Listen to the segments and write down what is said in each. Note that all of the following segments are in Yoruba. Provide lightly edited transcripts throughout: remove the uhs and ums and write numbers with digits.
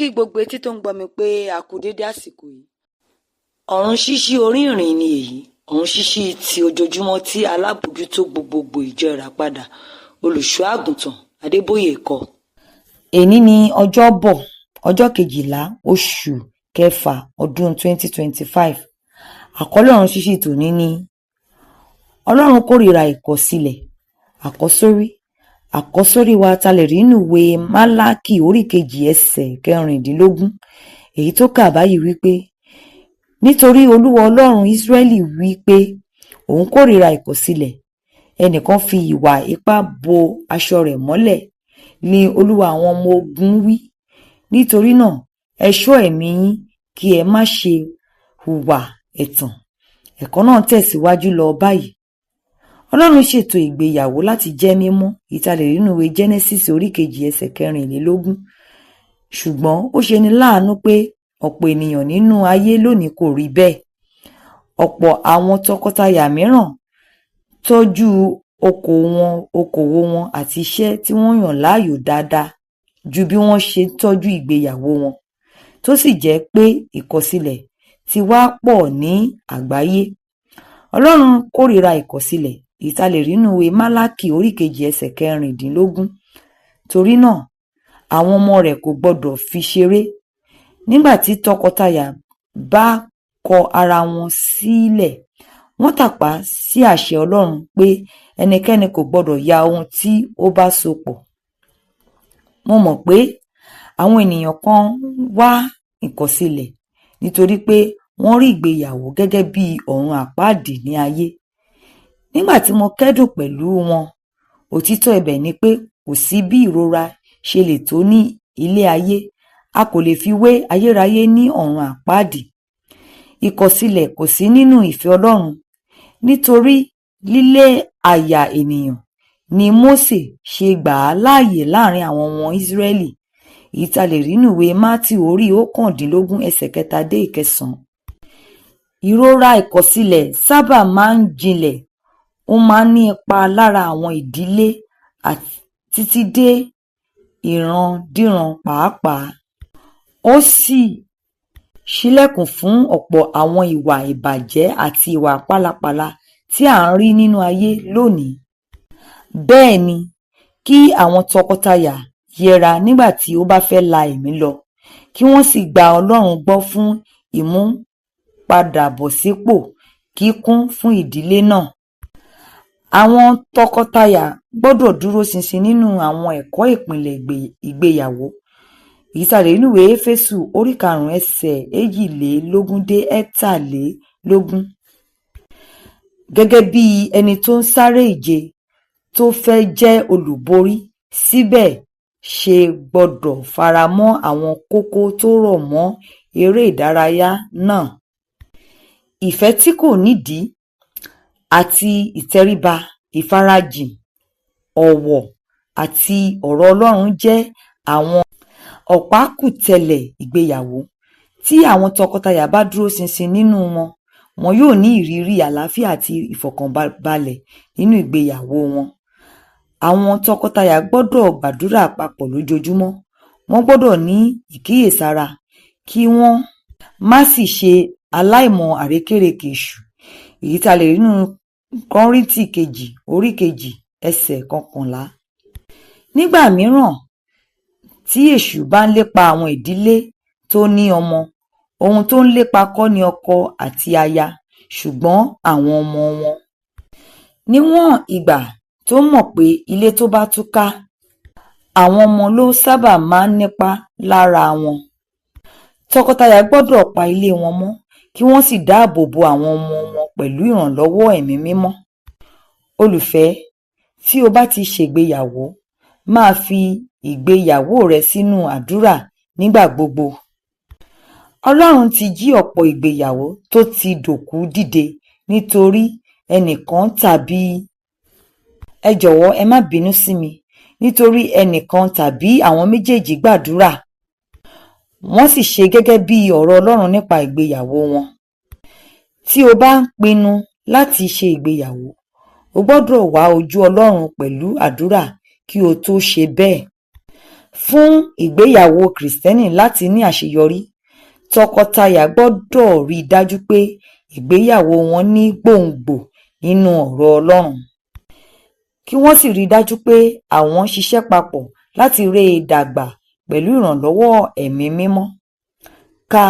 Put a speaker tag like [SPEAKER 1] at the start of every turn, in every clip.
[SPEAKER 1] kí gbogbo etí tó ń gbọ́ mi pé a kú dédé àsìkò yìí. Ọ̀run ṣíṣí orí ìrìn ni èyí, ọ̀run ṣíṣí ti ojoojúmọ́ tí alábòójútó gbogbogbò ìjọ Ìràpadà olùṣọ́ àgùntàn Adébóyè kọ.
[SPEAKER 2] Èní ni Ọjọ́bọ̀ ọjọ́ 12 oṣù kẹfà ọdún 2025. Àkọ́lé ọ̀run ṣíṣí tòní ni Ọlọ́run kórìíra ìkọ̀sílẹ̀. Àkọ́sórí wa ta lè rí nínú ìwé Málákì orí 2 ẹsẹ̀ 16, èyí tó kà báyìí wípé nítorí Olúwa Ọlọ́run Ísírẹ́lì wípé òun kórìíra ìkọ̀sílẹ̀, ẹnìkan fi ìwà ipá bo aṣọ rẹ̀ mọ́lẹ̀ ni Olúwa àwọn ọmọ ogun wí. Nítorí náà ẹ ṣọ́ ẹ̀mí yín kí ẹ má ṣe hùwà ẹ̀tàn. Ẹ̀kọ́ náà tẹ̀síwájú lọ báyìí. Ọlọ́run ṣètò ìgbéyàwó láti jẹ́ mímọ́, ìtàlẹ̀ nínú ìwé Genesis orí 2 ẹsẹ̀ 14. Ṣùgbọ́n ó ṣe ni láàánú pé ọ̀pọ̀ ènìyàn nínú ayé lónìí kò rí bẹ́ẹ̀. Ọ̀pọ̀ àwọn tọkọtaya mìíràn tọ́jú okòwò wọn àti iṣẹ́ tí wọ́n yàn láàyò dáadáa ju bí wọ́n ṣe tọ́jú ìgbéyàwó wọn, tó sì jẹ́ pé ìkọ̀sílẹ̀ ti wá pọ̀ ní àgbáyé. Ọlọ́run kórìíra ìkọ̀sílẹ̀, ìtàlẹ̀ nínú ìwé Málákì orí 2 ẹsẹ̀ 16. Torí náà àwọn ọmọ rẹ̀ kò gbọdọ̀ fi ṣeré. Nígbà tí tọkọtaya bá kọ ara wọn sílẹ̀, wọ́n tàpá sí àṣẹ Ọlọ́run pé ẹnikẹ́ni kò gbọdọ̀ ya ohun tí ó bá so pọ̀. Mo mọ̀ pé àwọn ènìyàn kan wá ìkọ̀sílẹ̀ nítorí pé wọ́n rí ìgbéyàwó gẹ́gẹ́ bí ọ̀run àpáàdì ní ayé. Nígbà tí mo kẹ́dùn pẹ̀lú wọn, òtítọ́ ibẹ̀ ni pé kò sí bí ìrora ṣe lè tó ní ilé ayé, a kò lè fi wé ayérayé ní ọ̀run àpáàdì. Ìkọ̀sílẹ̀ kò sí nínú ìfẹ́ Ọlọ́run. Nítorí lílé àyà ènìyàn ni Mósè ṣe gbà á láàyè láàrin àwọn ọmọ Ísírẹ́lì. Ìtàlẹ̀ nínú ìwé Mátíù orí 19 ẹsẹ̀ 3-9. Ìrora ìkọ̀sílẹ̀ sábà máa ń jinlẹ̀, ó máa ń ní ipa lára àwọn ìdílé àti títí dé ìrandíran pàápàá. Ó sì ṣílẹ̀kùn fún ọ̀pọ̀ àwọn ìwà ìbàjẹ́ àti ìwà pálapàla tí à ń rí nínú ayé lónìí. Bẹ́ẹ̀ ni, kí àwọn tọkọtaya yẹra nígbà tí ó bá fẹ́ la ẹ̀mí lọ, kí wọ́n sì gba Ọlọ́run gbọ́ fún ìmúpadàbọ̀sípò kíkún fún ìdílé náà. Àwọn tọkọtaya gbọ́dọ̀ dúró ṣinṣin nínú àwọn ẹ̀kọ́ ìpìlẹ̀ ìgbéyàwó. Ìtàlẹ̀ nínú ìwé Éfésù orí 5 ẹsẹ̀ 22-23. Gẹ́gẹ́ bí ẹni tó ń sáré ìje tó fẹ́ jẹ́ olùborí, síbẹ̀ ṣe gbọ́dọ̀ faramọ́ àwọn kókó tó rọ̀ mọ́ eré ìdárayá náà. Ìfẹ́ tí kò nídìí àti ìtẹríba, ìfarajìn, ọ̀wọ̀ àti ọ̀rọ̀ Ọlọ́run jẹ́ àwọn ọ̀pákùtẹ̀lẹ̀ ìgbéyàwó. Tí àwọn tọkọtaya bá dúró ṣinṣin nínú wọn yóò ní ìrírí àlàáfíà àti ìfọ̀kànbalẹ̀ nínú ìgbéyàwó wọn. Àwọn tọkọtaya gbọ́dọ̀ gbàdúrà papọ̀ lójoojúmọ́. Wọ́n gbọ́dọ̀ ní ìkíyèsára kí wọ́n má sì ṣe aláìmọ̀ àrékérekè èṣù. Èyí tá lè rí nínú Kọ́ríńtì kejì orí 2 ẹsẹ̀ 11. Nígbà mìíràn tí èṣù bá ń lépa àwọn ìdílé tó ní ọmọ, ohun tó ń lépa kọ́ ni ọkọ àti aya, ṣùgbọ́n àwọn ọmọ wọn. Níwọ̀n ìgbà tó mọ̀ pé ilé tó bá túká, àwọn ọmọ ló sábà máa ń nípa lára wọn. Tọkọtaya gbọ́dọ̀ pa ilé wọn mọ́ kí wọ́n sì dáàbò bo àwọn ọmọ wọn pẹ̀lú ìrànlọ́wọ́ ẹ̀mí mímọ́. Olùfẹ́, tí o bá ti ṣègbéyàwó, máa fi ìgbéyàwó rẹ sínú àdúrà nígbà gbogbo. Ọlọ́run ti jí ọ̀pọ̀ ìgbéyàwó tó ti dòkú dìde nítorí ẹnìkan tàbí ẹ jọ̀wọ́ ẹ má bínú sí mi, nítorí ẹnìkan tàbí àwọn méjèèjì gbàdúrà, wọ́n sì ṣe gẹ́gẹ́ bí ọ̀rọ̀ Ọlọ́run nípa ìgbéyàwó wọn. Tí o bá ń pinnu láti ṣe ìgbéyàwó, o gbọ́dọ̀ wá ojú Ọlọ́run pẹ̀lú àdúrà kí o tó ṣe bẹ́ẹ̀. Fún ìgbéyàwó Kìrìsìtẹ́nì láti ní àṣeyọrí, tọkọtaya gbọ́dọ̀ rí i dájú pé ìgbéyàwó wọn ní gbòǹgbò nínú ọ̀rọ̀ Ọlọ́run, kí wọ́n sì rí i dájú pé àwọn ṣiṣẹ́ papọ̀ láti ré e dàgbà pẹ̀lú ìrànlọ́wọ́ Ẹ̀mí Mímọ́. Ka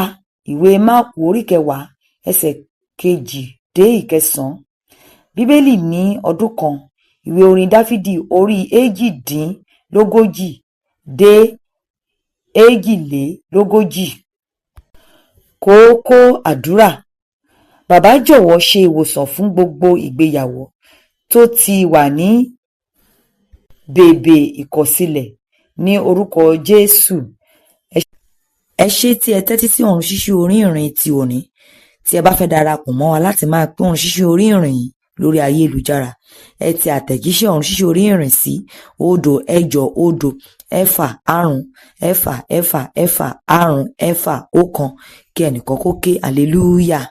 [SPEAKER 2] ìwé Máàkù orí 10 ẹsẹ̀ 2-9. Bíbélì ní ọdún kan. Ìwé orin Dáfídì orí 138-140. Kókó àdúrà. Bàbá jọ̀wọ́ ṣe ìwòsàn fún gbogbo ìgbéyàwó tó ti wà ní bèbè ìkọ̀sílẹ̀ ní orúkọ Jésù. Ẹ ṣé tí ẹ tẹ́tí sí Ọ̀run Ṣíṣí Orí Ìrìn ti òní. Tí ẹ bá fẹ́ darapọ̀ mọ́ wa láti máa pín Ọ̀run Ṣíṣí Orí Ìrìn yìí lórí ayélujára, ẹ tẹ àtẹ̀jíṣẹ́ Ọ̀run Ṣíṣí Orí Ìrìn sí 08005454541 kí ẹnìkan kó ké hallelujah.